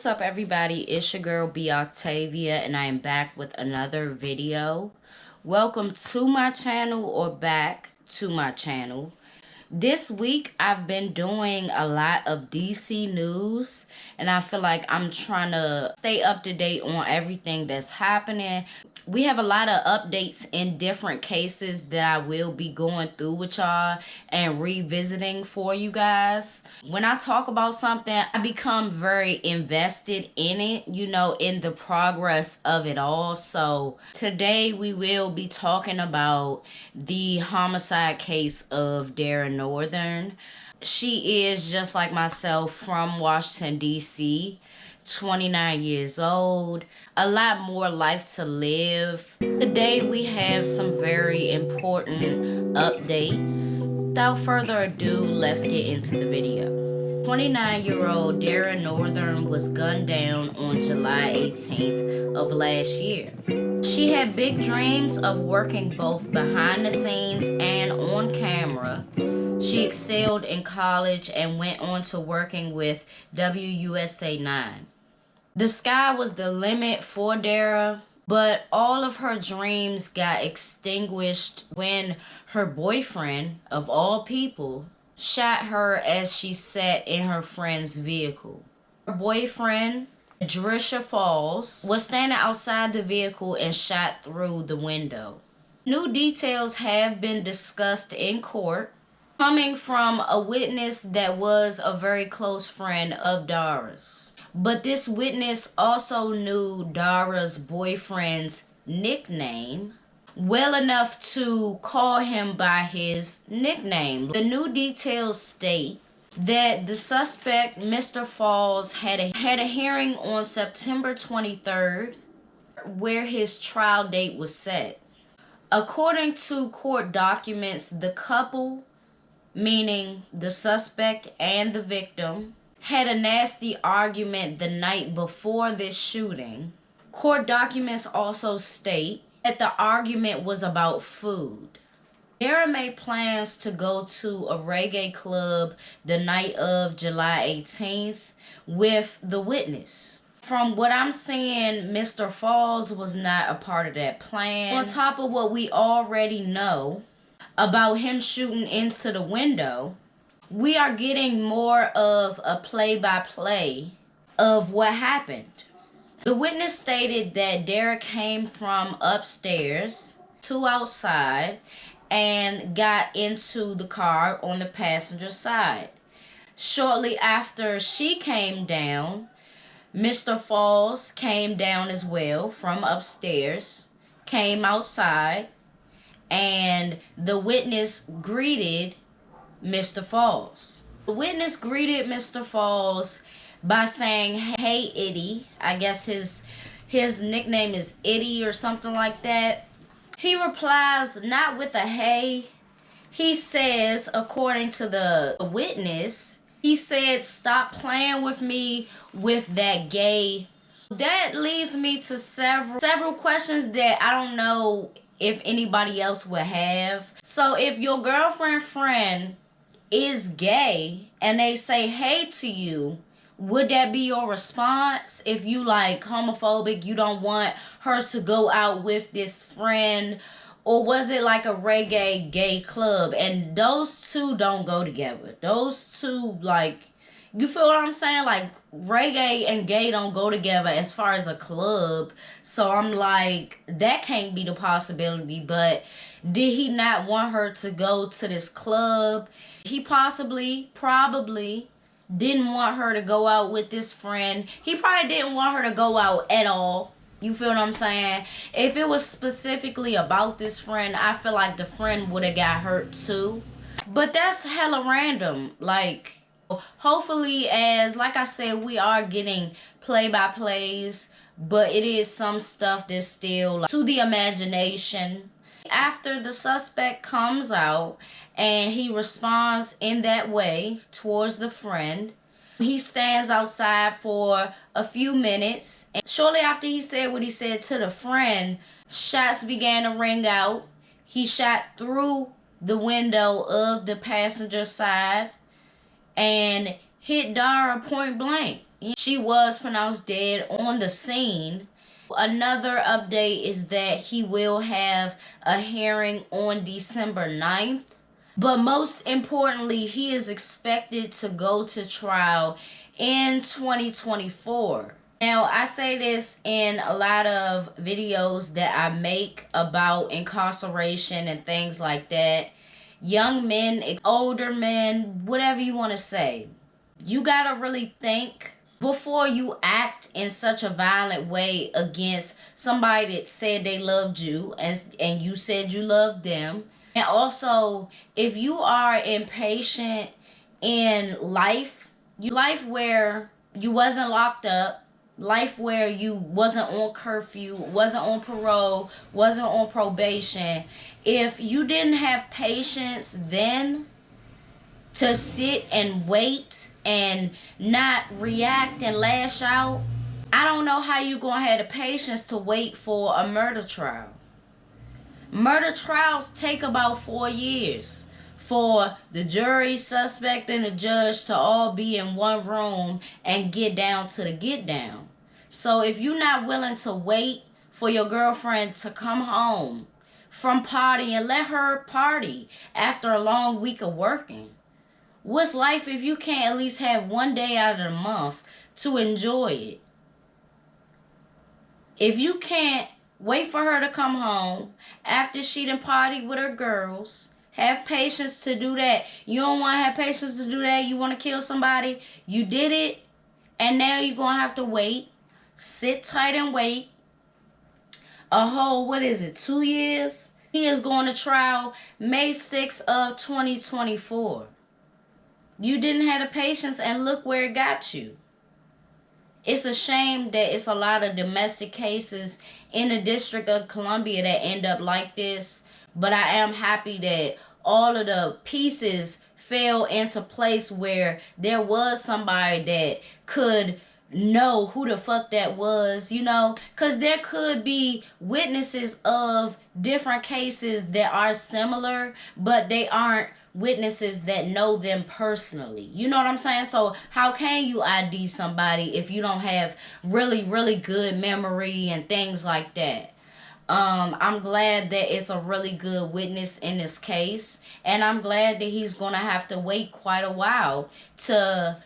up, everybody? It's your girl B Octavia, and I am back with another video. Welcome to my channel, or back to my channel. This week I've been doing a lot of DC news, and I feel like I'm trying to stay up to date on everything that's happening. We have a lot of updates in different cases that I will be going through with y'all and revisiting for you guys. When I talk about something, I become very invested in it, you know, in the progress of it all. So today we will be talking about the homicide case of Dara Northern. She is, just like myself, from Washington, D.C., 29 years old, a lot more life to live. Today we have some very important updates. Without further ado, let's get into the video. 29-year-old Dara Northern was gunned down on July 18th of last year. She had big dreams of working both behind the scenes and on camera. She excelled in college and went on to working with WUSA 9. The sky was the limit for Dara, but all of her dreams got extinguished when her boyfriend, of all people, shot her as she sat in her friend's vehicle. Her boyfriend, Idrissa Falls, was standing outside the vehicle and shot through the window. New details have been discussed in court, coming from a witness that was a very close friend of Dara's. But this witness also knew Dara's boyfriend's nickname well enough to call him by his nickname. The new details state that the suspect, Mr.Falls, had a hearing on September 23rd where his trial date was set. According to court documents, the couple, meaning the suspect and the victim, had a nasty argument the night before this shooting. Court documents also state that the argument was about food. Dara made plans to go to a reggae club the night of July 18th with the witness. From what I'm seeing, Mr. Falls was not a part of that plan. On top of what we already know about him shooting into the window, we are getting more of a play-by-play of what happened. The witness stated that Dara came from upstairs to outside and got into the car on the passenger side. Shortly after she came down, Mr. Falls came down as well from upstairs, came outside, and the witness greeted Mr. Falls. The witness greeted Mr. Falls by saying, "Hey, Itty." I guess his nickname is Itty or something like that. He replies not with a hey. He says, according to the witness, he said, "Stop playing with me with that gay." That leads me to several questions that I don't know if anybody else would have. So if your friend is gay and they say hey to you, would that be your response? If you like homophobic, you don't want her to go out with this friend? Or was it like a reggae gay club? And those two don't go together. Those two, like, you feel what I'm saying? Like, reggae and gay don't go together as far as a club. So I'm like, that can't be the possibility. But did he not want her to go to this club? He probably didn't want her to go out with this friend. He probably didn't want her to go out at all. You feel what I'm saying? If it was specifically about this friend, I feel like the friend would have got hurt too. But that's hella random. Like, hopefully, like I said, we are getting play-by-plays, but it is some stuff that's still like, to the imagination. After the suspect comes out and he responds in that way towards the friend, he stands outside for a few minutes. And shortly after he said what he said to the friend, shots began to ring out. He shot through the window of the passenger side and hit Dara point blank. She was pronounced dead on the scene. Another update is that he will have a hearing on December 9th. But most importantly, he is expected to go to trial in 2024. Now, I say this in a lot of videos that I make about incarceration and things like that. Young men, older men, whatever you want to say. You got to really think before you act in such a violent way against somebody that said they loved you and you said you loved them. And also, if you are impatient in life where you wasn't locked up, life where you wasn't on curfew, wasn't on parole, wasn't on probation, if you didn't have patience then to sit and wait and not react and lash out, I don't know how you gonna have the patience to wait for a murder trial. Murder trials take about 4 years for the jury, suspect, and the judge to all be in one room and get down to the get down. So if you're not willing to wait for your girlfriend to come home from partying, let her party after a long week of working. What's life if you can't at least have one day out of the month to enjoy it? If you can't wait for her to come home after she done partied with her girls, have patience to do that. You don't want to have patience to do that. You want to kill somebody. You did it, and now you're going to have to wait. Sit tight and wait. A whole, 2 years? He is going to trial May 6th of 2024. You didn't have the patience, and look where it got you. It's a shame that it's a lot of domestic cases in the District of Columbia that end up like this. But I am happy that all of the pieces fell into place where there was somebody that could know who the fuck that was, because there could be witnesses of different cases that are similar, but they aren't witnesses that know them personally. You know what I'm saying? So how can you ID somebody if you don't have really, really good memory and things like that? I'm glad that it's a really good witness in this case, and I'm glad that he's gonna have to wait quite a while to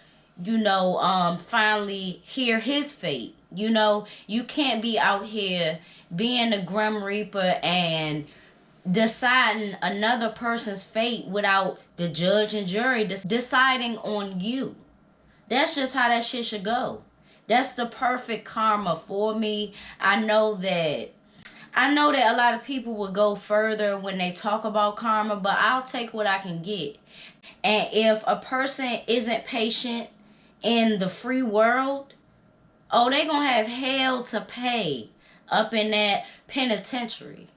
finally hear his fate. You can't be out here being the Grim Reaper and deciding another person's fate without the judge and jury deciding on you. That's just how that shit should go. That's the perfect karma for me. I know that a lot of people will go further when they talk about karma, but I'll take what I can get. And if a person isn't patient in the free world, they gonna have hell to pay up in that penitentiary.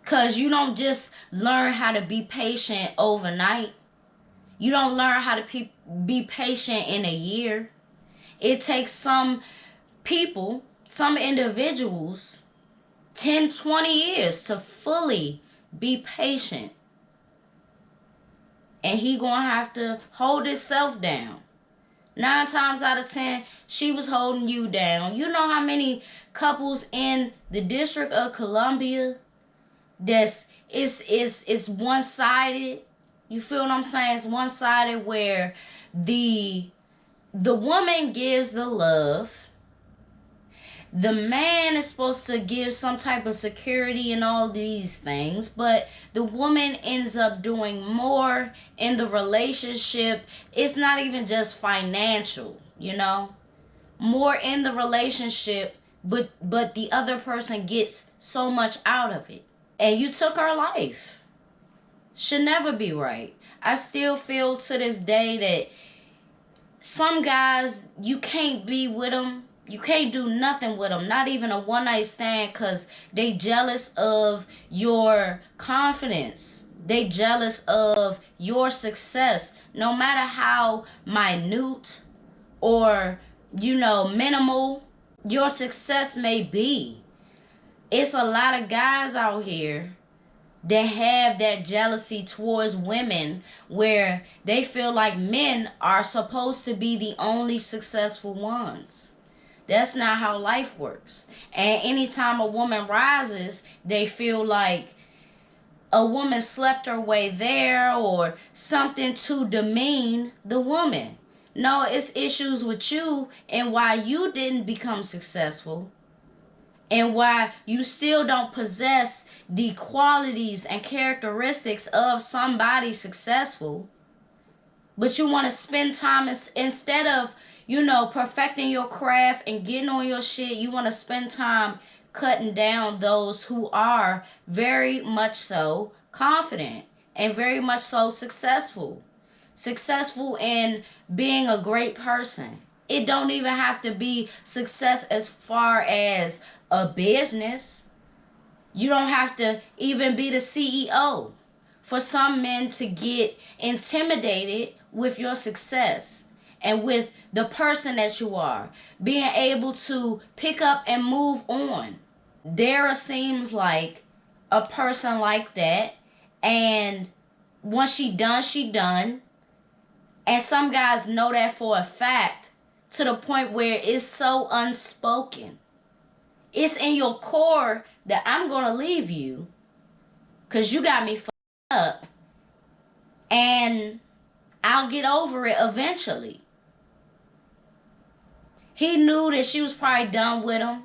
Because you don't just learn how to be patient overnight. You don't learn how to be patient in a year. It takes some people, some individuals, 10, 20 years to fully be patient. And he gonna have to hold himself down. 9 times out of 10, she was holding you down. You know how many couples in the District of Columbia it's one-sided? You feel what I'm saying? It's one-sided where the woman gives the love. The man is supposed to give some type of security and all these things, but the woman ends up doing more in the relationship. It's not even just financial, more in the relationship, but the other person gets so much out of it. And you took her life. Should never be right. I still feel to this day that some guys, you can't be with them. You can't do nothing with them. Not even a one-night stand, because they jealous of your confidence. They jealous of your success. No matter how minute or, minimal your success may be. It's a lot of guys out here that have that jealousy towards women, where they feel like men are supposed to be the only successful ones. That's not how life works. And anytime a woman rises, they feel like a woman slept her way there, or something to demean the woman. No, it's issues with you and why you didn't become successful, and why you still don't possess the qualities and characteristics of somebody successful. But you want to spend time, instead of, perfecting your craft and getting on your shit, you want to spend time cutting down those who are very much so confident and very much so successful. Successful in being a great person. It don't even have to be success as far as a business. You don't have to even be the CEO for some men to get intimidated with your success and with the person that you are, being able to pick up and move on. Dara seems like a person like that, and once she done, she done. And some guys know that for a fact, to the point where it's so unspoken. It's in your core that I'm going to leave you because you got me fucked up, and I'll get over it eventually. He knew that she was probably done with him.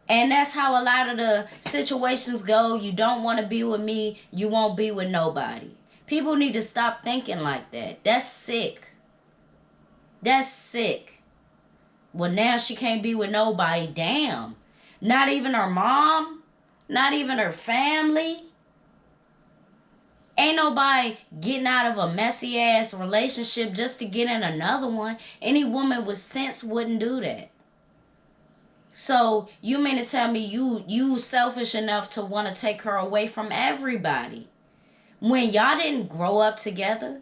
And that's how a lot of the situations go. You don't want to be with me, you won't be with nobody. People need to stop thinking like that. That's sick. That's sick. Well, now she can't be with nobody. Damn. Not even her mom. Not even her family. Ain't nobody getting out of a messy ass relationship just to get in another one. Any woman with sense wouldn't do that. So you mean to tell me you selfish enough to want to take her away from everybody when y'all didn't grow up together?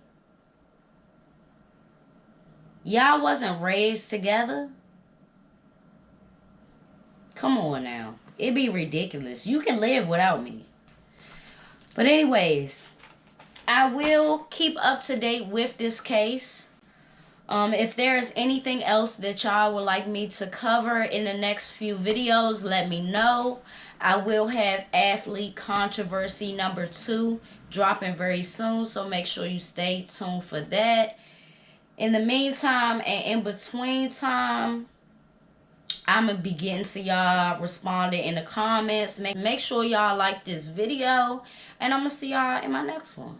Y'all wasn't raised together? Come on now. It'd be ridiculous. You can live without me. But anyways, I will keep up to date with this case. If there is anything else that y'all would like me to cover in the next few videos, let me know. I will have athlete controversy number 2 dropping very soon, so make sure you stay tuned for that. In the meantime and in between time, I'm going to be getting to y'all, responding in the comments. Make sure y'all like this video, and I'm going to see y'all in my next one.